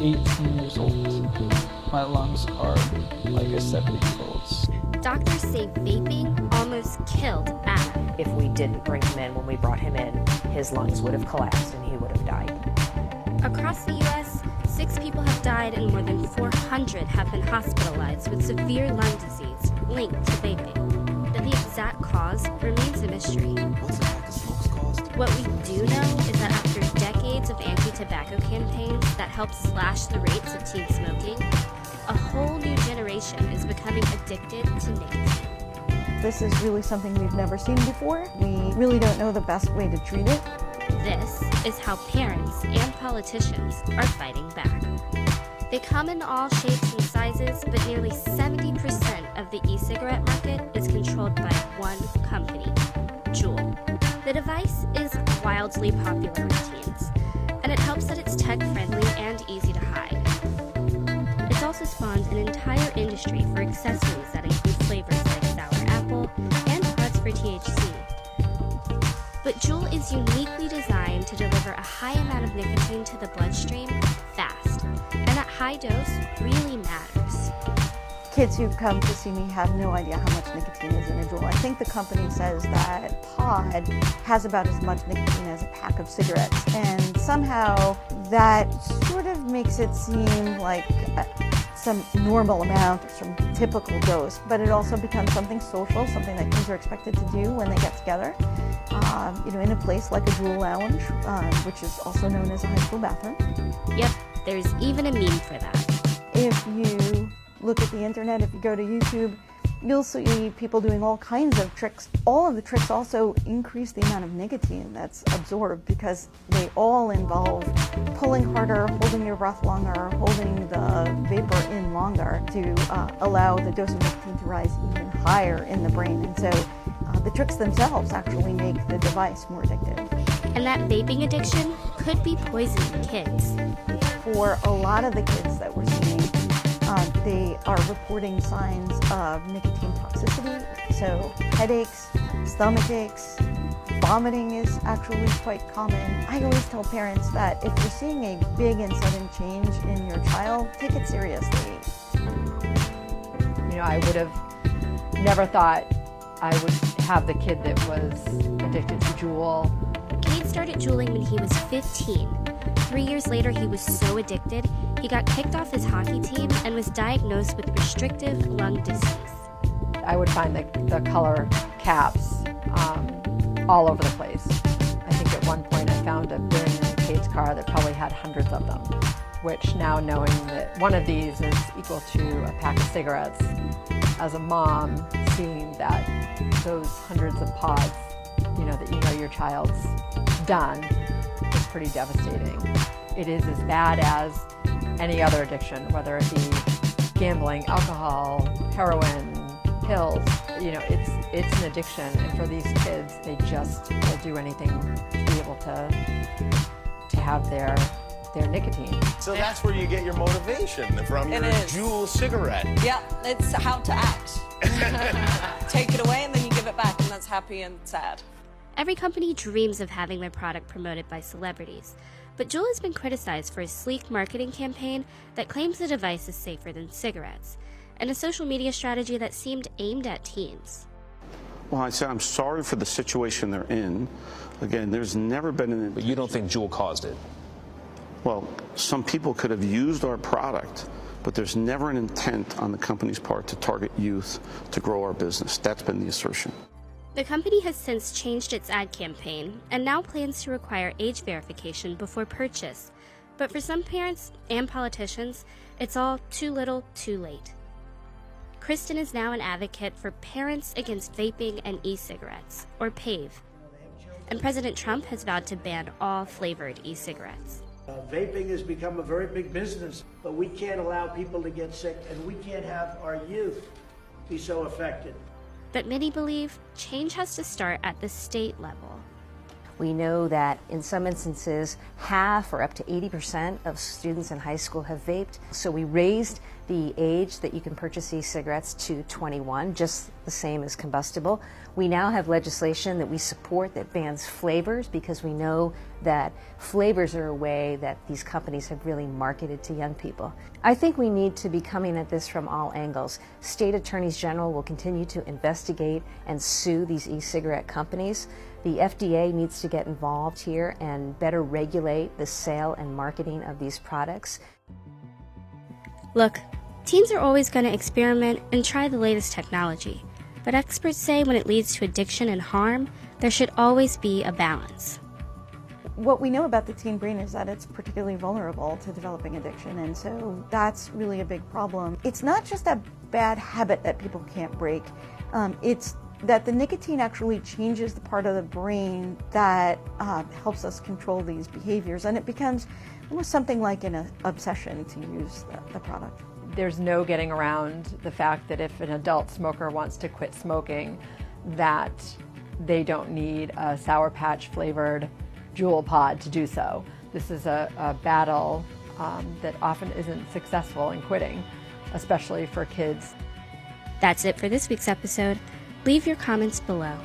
18 years old. My lungs are like a 70-year-old's. Doctors say vaping almost killed Adam. If we didn't bring him in when we brought him in, his lungs would have collapsed and he would have died. Across the U.S., 6 people have died and more than 400 have been hospitalized with severe lung disease linked to vaping. But the exact cause remains a mystery. What's the pack of smokes cost? What we do know is that after decades of anti-tobacco campaigns that helped slash the rates of teen smoking, a whole new generation is becoming addicted to nicotine. This is really something we've never seen before. We really don't know the best way to treat it. This is how parents and politicians are fighting back. They come in all shapes and sizes, but nearly 70% of the e-cigarette market is controlled by one company, Juul. The device is wildly popular with teens, and it helps that it's tech-friendly and easy to hide. It's also spawned an entire industry for accessories that include flavors like sour apple and pods for THC. But Juul is uniquely designed to deliver a high amount of nicotine to the bloodstream fast, and that high dose really matters. Kids who come to see me have no idea how much nicotine is in a Juul. I think the company says that pod has about as much nicotine as a pack of cigarettes, and somehow that sort of makes it seem like some normal amount or some typical dose, but it also becomes something social, something that kids are expected to do when they get together, in a place like a Juul lounge, which is also known as a high school bathroom. Yep, there's even a meme for that. If you look at the internet, if you go to YouTube, you'll see people doing all kinds of tricks. All of the tricks also increase the amount of nicotine that's absorbed because they all involve pulling harder, holding your breath longer, holding the vapor in longer to allow the dose of nicotine to rise even higher in the brain. And so the tricks themselves actually make the device more addictive. And that vaping addiction could be poisoning kids. For a lot of the kids that we're seeing, they are reporting signs of nicotine toxicity, so headaches, stomach aches, vomiting is actually quite common. I always tell parents that if you're seeing a big and sudden change in your child, take it seriously. I would have never thought I would have the kid that was addicted to Juul. Cade started juuling when he was 15. 3 years later, he was so addicted, he got kicked off his hockey team and was diagnosed with restrictive lung disease. I would find the color caps all over the place. I think at one point I found a bin in Cade's car that probably had hundreds of them, which now knowing that one of these is equal to a pack of cigarettes, as a mom, seeing that those hundreds of pods, that your child's done, is pretty devastating. It is as bad as any other addiction, whether it be gambling, alcohol, heroin, pills. It's an addiction, and for these kids, they just will do anything to be able to have their nicotine. So that's where you get your motivation, from your Juul cigarette. Yeah, it's how to act. Take it away and then you give it back, and that's happy and sad. Every company dreams of having their product promoted by celebrities, but Juul has been criticized for a sleek marketing campaign that claims the device is safer than cigarettes, and a social media strategy that seemed aimed at teens. Well, I said I'm sorry for the situation they're in. Again, there's never been an... But you don't think Juul caused it? Well, some people could have used our product, but there's never an intent on the company's part to target youth to grow our business. That's been the assertion. The company has since changed its ad campaign and now plans to require age verification before purchase. But for some parents and politicians, it's all too little, too late. Kristen is now an advocate for Parents Against Vaping and E-Cigarettes, or PAVE. And President Trump has vowed to ban all flavored e-cigarettes. Vaping has become a very big business, but we can't allow people to get sick, and we can't have our youth be so affected. But many believe change has to start at the state level. We know that in some instances, half or up to 80% of students in high school have vaped. So we raised the age that you can purchase e-cigarettes to 21, just the same as combustible. We now have legislation that we support that bans flavors because we know that flavors are a way that these companies have really marketed to young people. I think we need to be coming at this from all angles. State attorneys general will continue to investigate and sue these e-cigarette companies. The FDA needs to get involved here and better regulate the sale and marketing of these products. Look, teens are always going to experiment and try the latest technology, but experts say when it leads to addiction and harm, there should always be a balance. What we know about the teen brain is that it's particularly vulnerable to developing addiction, and so that's really a big problem. It's not just a bad habit that people can't break, it's that the nicotine actually changes the part of the brain that helps us control these behaviors, and it becomes almost something like an obsession to use the product. There's no getting around the fact that if an adult smoker wants to quit smoking, that they don't need a Sour Patch flavored Juul pod to do so. This is a battle that often isn't successful in quitting, especially for kids. That's it for this week's episode. Leave your comments below.